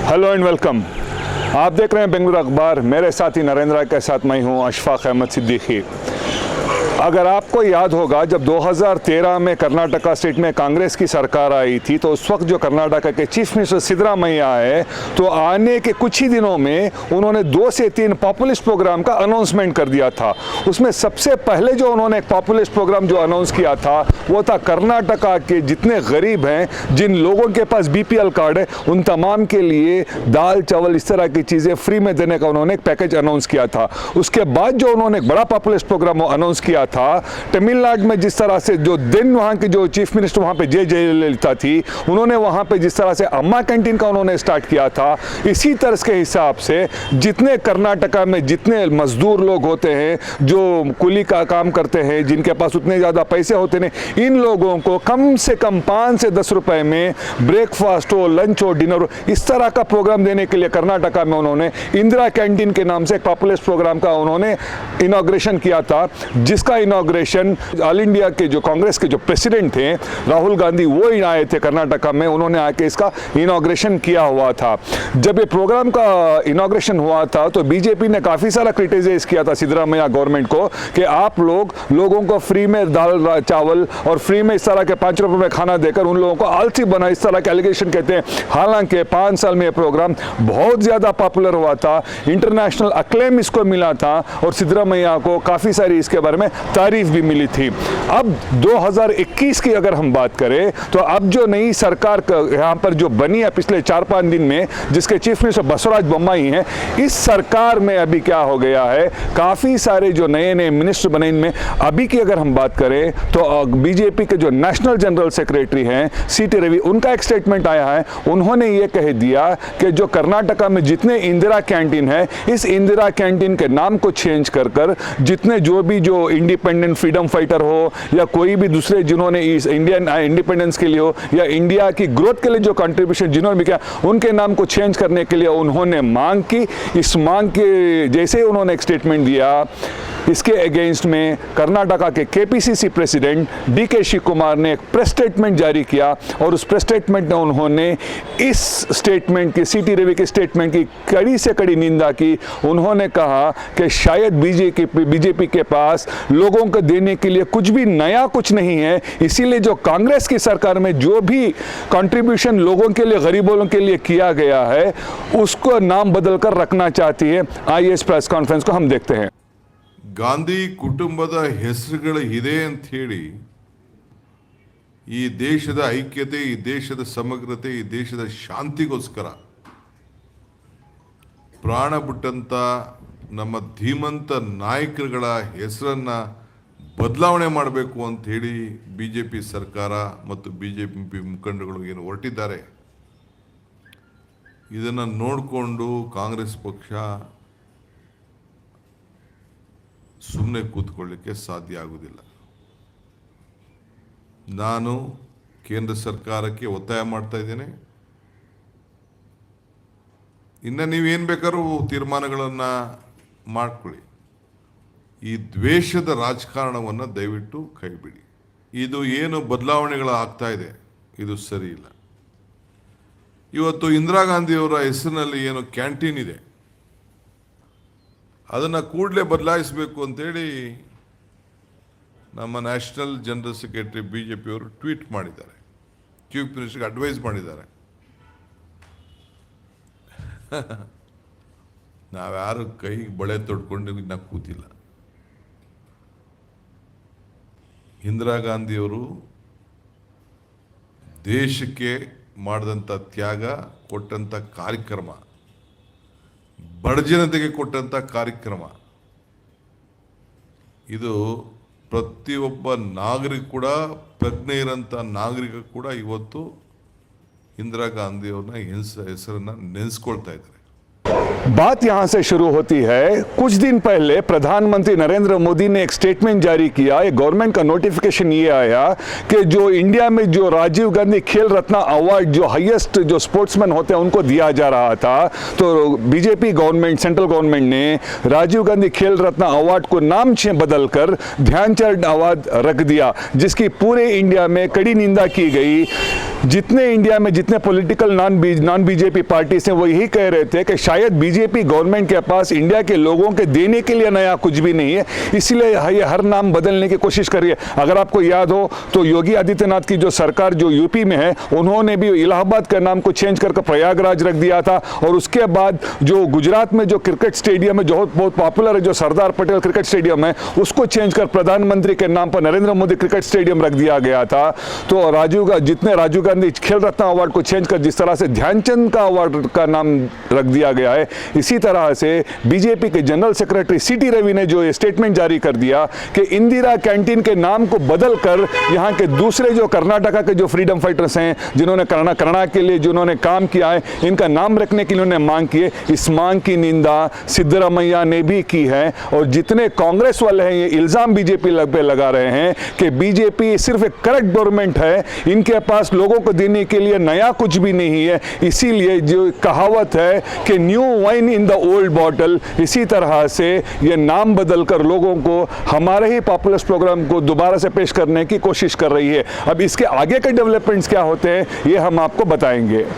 Hello and welcome. आप देख रहे हैं बेंगलुरु अखबार। मेरे साथी नरेंद्र के साथ मैं हूं अशफाक अहमद सिद्दीकी। अगर आपको याद होगा, जब 2013 में कर्नाटका स्टेट में कांग्रेस की सरकार आई थी तो उस वक्त जो कर्नाटका के चीफ मिनिस्टर सिद्धरामैया आए तो आने के कुछ ही दिनों में उन्होंने 2 से 3 पॉपुलिस्ट प्रोग्राम का अनाउंसमेंट कर दिया था। उसमें सबसे पहले जो उन्होंने एक पॉपुलिस्ट प्रोग्राम जो अनाउंस किया था वो था कर्नाटका के जितने गरीब हैं, जिन लोगों के पास बीपीएल कार्ड है, उन तमाम के लिए दाल चावल इस तरह की चीज़ें फ्री में देने का उन्होंने एक पैकेज अनाउंस किया था। उसके बाद जो उन्होंने एक बड़ा पॉपुलिस्ट प्रोग्राम अनाउंस किया था तमिलनाडु में, जिस तरह से जो दिन वहां की जो चीफ मिनिस्टर वहां पे जयललिता थी, उन्होंने वहां पे जिस तरह से अम्मा कैंटीन का उन्होंने स्टार्ट किया था, इसी तरह के हिसाब से जितने कर्नाटका में जितने मजदूर लोग होते हैं, जो कुली का काम करते हैं, जिनके पास उतने ज़्यादा पैसे होते नहीं, इन लोगों को कम से कम 5 से 10 रुपए में ब्रेकफास्ट हो, लंच हो, डिनर हो, इस तरह का प्रोग्राम देने के लिए कर्नाटका में उन्होंने इंदिरा कैंटीन के नाम से एक पॉपुलिस्ट प्रोग्राम का उन्होंने इनॉग्रेशन किया था, जिसका इनॉग्रेशन ऑल इंडिया के जो कांग्रेस के जो प्रेसिडेंट थे राहुल गांधी, वो ही आए थे कर्नाटका में, उन्होंने आके इसका इनॉग्रेशन किया हुआ था। जब ये प्रोग्राम का इनॉग्रेशन हुआ था तो बीजेपी ने काफ़ी सारा क्रिटिसाइज किया था सिद्धरामैया गवर्नमेंट को कि आप लोगों को फ्री में दाल चावल और फ्री में इस तरह के 5 रुपए में खाना देकर उन लोगों को आलसी बना, इस तरह के एलिगेशन कहते हैं। हालांकि 5 साल में ये प्रोग्राम बहुत ज़्यादा पॉपुलर हुआ था, इंटरनेशनल अक्लेम इसको मिला था और सिद्धरामैया को काफ़ी सारी इसके बारे में तारीफ भी मिली थी। अब 2021 की अगर हम बात करें तो अब जो नई सरकार यहाँ पर जो बनी है पिछले 4-5 दिन में, जिसके चीफ मिनिस्टर बसवराज बोम्मई हैं, इस सरकार में अभी क्या हो गया है, काफ़ी सारे जो नए नए मिनिस्टर बने, इनमें अभी की अगर हम बात करें तो बीजेपी के जो नेशनल जनरल सेक्रेटरी हैं सीटी रवि, उनका एक स्टेटमेंट आया है। उन्होंने ये कह दिया कि जो कर्नाटका में जितने इंदिरा कैंटीन है, इस इंदिरा कैंटीन के नाम को चेंज कर जितने जो भी जो इंडिपेंडेंट फ्रीडम फाइटर हो या कोई भी दूसरे जिन्होंने इस इंडियन इंडिपेंडेंस के लिए हो या इंडिया की ग्रोथ के लिए जो कंट्रीब्यूशन जिन्होंने भी किया, उनके नाम को चेंज करने के लिए उन्होंने मांग की। इस मांग के जैसे ही उन्होंने एक स्टेटमेंट दिया, इसके अगेंस्ट में कर्नाटका के केपीसीसी प्रेसिडेंट डीके शिव कुमार ने एक प्रेस स्टेटमेंट जारी किया और उस प्रेस स्टेटमेंट में उन्होंने इस स्टेटमेंट की, सीटी रवि के स्टेटमेंट की कड़ी से कड़ी निंदा की। उन्होंने कहा कि शायद बीजेपी के पास लोगों को देने के लिए कुछ भी नया कुछ नहीं है, इसीलिए जो कांग्रेस की सरकार में जो भी कंट्रीब्यूशन लोगों के लिए, गरीबों के लिए किया गया है, उसको नाम बदलकर रखना चाहती है। आइए इस प्रेस कॉन्फ्रेंस को हम देखते हैं। ಗಾಂಧಿ ಕುಟುಂಬದ ಹೆಸರುಗಳು ಇದೆ ಅಂತ ಹೇಳಿ ಈ ದೇಶದ ಐಕ್ಯತೆ, ಈ ದೇಶದ ಸಮಗ್ರತೆ, ಈ ದೇಶದ ಶಾಂತಿಗೋಸ್ಕರ ಪ್ರಾಣ ಬಿಟ್ಟಂತ ನಮ್ಮ ಧೀಮಂತ ನಾಯಕರುಗಳ ಹೆಸರನ್ನ ಬದಲಾವಣೆ ಮಾಡಬೇಕು ಅಂತ ಹೇಳಿ ಬಿಜೆಪಿ ಸರ್ಕಾರ ಮತ್ತು ಬಿಜೆಪಿ ಮುಖಂಡರು ಏನು ಹೊರಟಿದ್ದಾರೆ, ಇದನ್ನು ನೋಡಿಕೊಂಡು ಕಾಂಗ್ರೆಸ್ ಪಕ್ಷ ಸುಮ್ಮನೆ ಕೂತ್ಕೊಳ್ಳಿಕ್ಕೆ ಸಾಧ್ಯ ಆಗುವುದಿಲ್ಲ। ನಾನು ಕೇಂದ್ರ ಸರ್ಕಾರಕ್ಕೆ ಒತ್ತಾಯ ಮಾಡ್ತಾ ಇದ್ದೇನೆ, ಇನ್ನು ನೀವೇನು ಬೇಕಾದ್ರೂ ತೀರ್ಮಾನಗಳನ್ನು ಮಾಡ್ಕೊಳ್ಳಿ, ಈ ದ್ವೇಷದ ರಾಜಕಾರಣವನ್ನು ದಯವಿಟ್ಟು ಕೈಬಿಡಿ। ಇದು ಏನು ಬದಲಾವಣೆಗಳು ಆಗ್ತಾ ಇದೆ, ಇದು ಸರಿ ಇಲ್ಲ। ಇವತ್ತು ಇಂದಿರಾ ಗಾಂಧಿಯವರ ಹೆಸರಿನಲ್ಲಿ ಏನು ಕ್ಯಾಂಟೀನ್ ಇದೆ, ಅದನ್ನು ಕೂಡಲೇ ಬದಲಾಯಿಸಬೇಕು ಅಂತೇಳಿ ನಮ್ಮ ನ್ಯಾಷನಲ್ ಜನರಲ್ ಸೆಕ್ರೆಟರಿ ಬಿಜೆಪಿಯವರು ಟ್ವೀಟ್ ಮಾಡಿದ್ದಾರೆ, ಚೀಫ್ ಮಿನಿಸ್ಟರ್ಗೆ ಅಡ್ವೈಸ್ ಮಾಡಿದ್ದಾರೆ। ನಾವ್ಯಾರು ಕೈಗೆ ಬಳೆ ತೊಡ್ಕೊಂಡು ನಾವು ಕೂತಿಲ್ಲ। ಇಂದಿರಾ ಗಾಂಧಿಯವರು ದೇಶಕ್ಕೆ ಮಾಡಿದಂಥ ತ್ಯಾಗ, ಕೊಟ್ಟಂಥ ಕಾರ್ಯಕ್ರಮ, ಬಡ ಜನತೆಗೆ ಕೊಟ್ಟಂಥ ಕಾರ್ಯಕ್ರಮ, ಇದು ಪ್ರತಿಯೊಬ್ಬ ನಾಗರಿಕ ಕೂಡ, ಪ್ರಜ್ಞೆ ಇರೋಂಥ ನಾಗರಿಕ ಕೂಡ ಇವತ್ತು ಇಂದಿರಾ ಗಾಂಧಿಯವ್ರನ್ನ ಹೆಸರನ್ನು ನೆನೆಸ್ಕೊಳ್ತಾ ಇದ್ದಾರೆ। बात यहां से शुरू होती है। कुछ दिन पहले प्रधानमंत्री नरेंद्र मोदी ने एक स्टेटमेंट जारी किया, एक गवर्नमेंट का नोटिफिकेशन ये आया कि जो इंडिया में जो राजीव गांधी खेल रत्न अवार्ड जो हाईएस्ट जो स्पोर्ट्समैन होते हैं उनको दिया जा रहा था, तो बीजेपी गवर्नमेंट, सेंट्रल गवर्नमेंट ने राजीव गांधी खेल रत्न अवार्ड को नाम बदलकर ध्यानचंद अवार्ड रख दिया, जिसकी पूरे इंडिया में कड़ी निंदा की गई। जितने इंडिया में जितने पॉलिटिकल नॉन बीजेपी पार्टी से वो यही कह रहे थे कि शायद बीजेपी गवर्नमेंट के पास इंडिया के लोगों के देने के लिए नया कुछ भी नहीं है, इसलिए ये हर नाम बदलने की कोशिश कर रही है। अगर आपको याद हो तो योगी आदित्यनाथ की जो सरकार जो यूपी में है, उन्होंने भी इलाहाबाद का नाम को चेंज करके प्रयागराज रख दिया था, और उसके बाद जो गुजरात में जो क्रिकेट स्टेडियम है जो बहुत पॉपुलर है, जो सरदार पटेल क्रिकेट स्टेडियम है, उसको चेंज कर प्रधानमंत्री के नाम पर नरेंद्र मोदी क्रिकेट स्टेडियम रख दिया गया था। तो राजीव गांधी खेल रत्न अवार्ड को चेंज कर जिस तरह से ध्यानचंद का अवार्ड का नाम रख दिया गया है, इसी तरह से बीजेपी के जनरल सेक्रेटरी सीटी रवि ने जो स्टेटमेंट जारी कर दिया कि इंदिरा कैंटीन के नाम को बदलकर यहाँ के दूसरे जो कर्नाटका के जो फ्रीडम फाइटर्स हैं, जिन्होंने करुणा के लिए जिन्होंने काम किया है, इनका नाम रखने के लिए उन्होंने मांग की है। इस मांग की निंदा सिद्धरामैया ने भी की है, और जितने कांग्रेस वाले हैं ये इल्जाम बीजेपी पे लगा रहे हैं कि बीजेपी सिर्फ एक करप्ट गवर्नमेंट है, इनके पास लोगों को देने के लिए नया कुछ भी नहीं है। इसीलिए जो कहावत है कि new wine in the old bottle, इसी तरह से ये नाम बदलकर लोगों को हमारे ही पॉपुलर प्रोग्राम को दोबारा से पेश करने की कोशिश कर रही है। अब इसके आगे के डेवलपमेंट्स क्या होते हैं ये हम आपको बताएंगे।